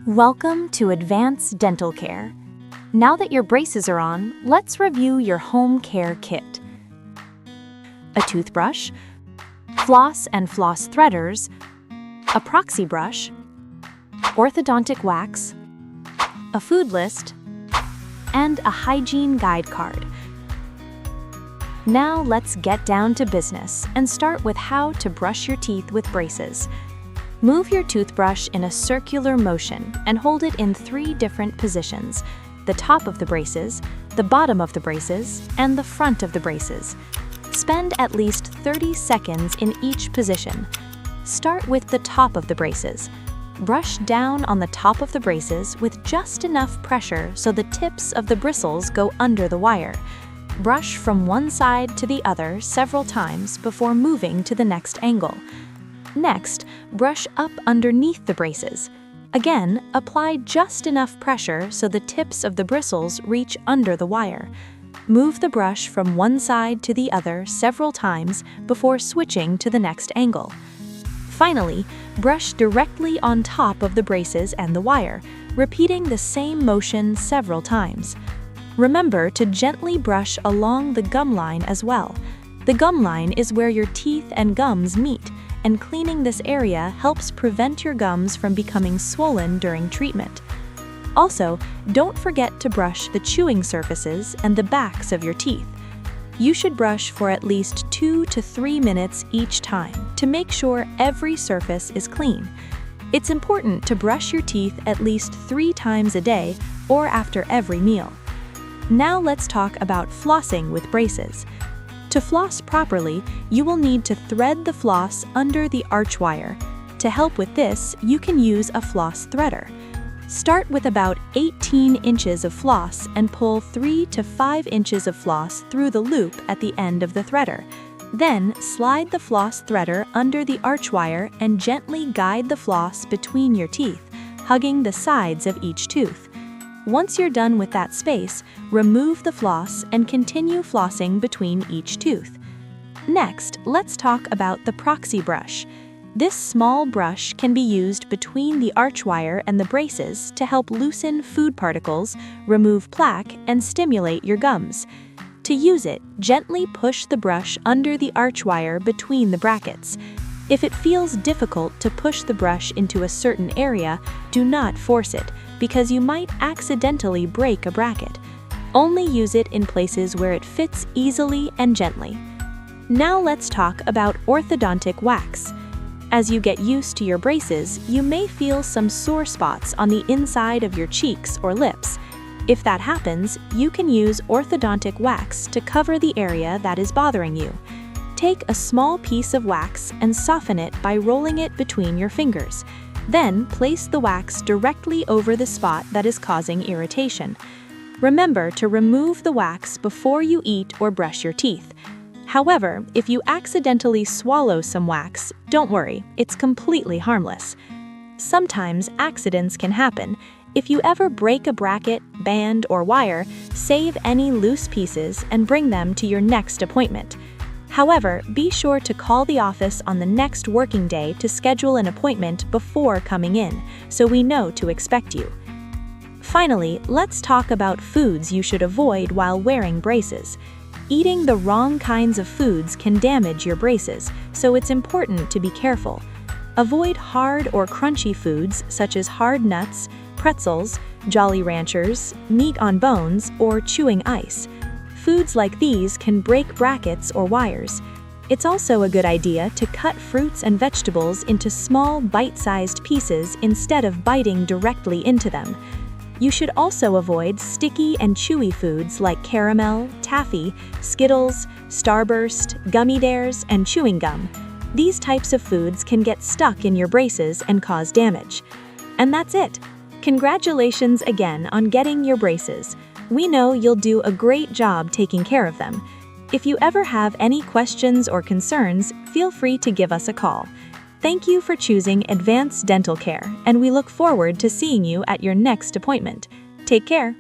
Welcome to Advanced Dental Care. Now that your braces are on, let's review your home care kit. A toothbrush, floss and floss threaders, a proxy brush, orthodontic wax, a food list, and a hygiene guide card. Now let's get down to business and start with how to brush your teeth with braces. Move your toothbrush in a circular motion and hold it in 3 different positions: the top of the braces, the bottom of the braces, and the front of the braces. Spend at least 30 seconds in each position. Start with the top of the braces. Brush down on the top of the braces with just enough pressure so the tips of the bristles go under the wire. Brush from one side to the other several times before moving to the next angle. Next, brush up underneath the braces. Again, apply just enough pressure so the tips of the bristles reach under the wire. Move the brush from one side to the other several times before switching to the next angle. Finally, brush directly on top of the braces and the wire, repeating the same motion several times. Remember to gently brush along the gum line as well. The gum line is where your teeth and gums meet, and cleaning this area helps prevent your gums from becoming swollen during treatment. Also, don't forget to brush the chewing surfaces and the backs of your teeth. You should brush for at least 2 to 3 minutes each time to make sure every surface is clean. It's important to brush your teeth at least 3 times a day or after every meal. Now let's talk about flossing with braces. To floss properly, you will need to thread the floss under the arch wire. To help with this, you can use a floss threader. Start with about 18 inches of floss and pull 3 to 5 inches of floss through the loop at the end of the threader. Then, slide the floss threader under the arch wire and gently guide the floss between your teeth, hugging the sides of each tooth. Once you're done with that space, remove the floss and continue flossing between each tooth. Next, let's talk about the proxy brush. This small brush can be used between the arch wire and the braces to help loosen food particles, remove plaque, and stimulate your gums. To use it, gently push the brush under the arch wire between the brackets. If it feels difficult to push the brush into a certain area, do not force it, because you might accidentally break a bracket. Only use it in places where it fits easily and gently. Now let's talk about orthodontic wax. As you get used to your braces, you may feel some sore spots on the inside of your cheeks or lips. If that happens, you can use orthodontic wax to cover the area that is bothering you. Take a small piece of wax and soften it by rolling it between your fingers. Then place the wax directly over the spot that is causing irritation. Remember to remove the wax before you eat or brush your teeth. However, if you accidentally swallow some wax, don't worry, it's completely harmless. Sometimes accidents can happen. If you ever break a bracket, band, or wire, save any loose pieces and bring them to your next appointment. However, be sure to call the office on the next working day to schedule an appointment before coming in, so we know to expect you. Finally, let's talk about foods you should avoid while wearing braces. Eating the wrong kinds of foods can damage your braces, so it's important to be careful. Avoid hard or crunchy foods such as hard nuts, pretzels, Jolly Ranchers, meat on bones, or chewing ice. Foods like these can break brackets or wires. It's also a good idea to cut fruits and vegetables into small, bite-sized pieces instead of biting directly into them. You should also avoid sticky and chewy foods like caramel, taffy, Skittles, Starburst, gummy bears, and chewing gum. These types of foods can get stuck in your braces and cause damage. And that's it. Congratulations again on getting your braces. We know you'll do a great job taking care of them. If you ever have any questions or concerns, feel free to give us a call. Thank you for choosing Advanced Dental Care, and we look forward to seeing you at your next appointment. Take care.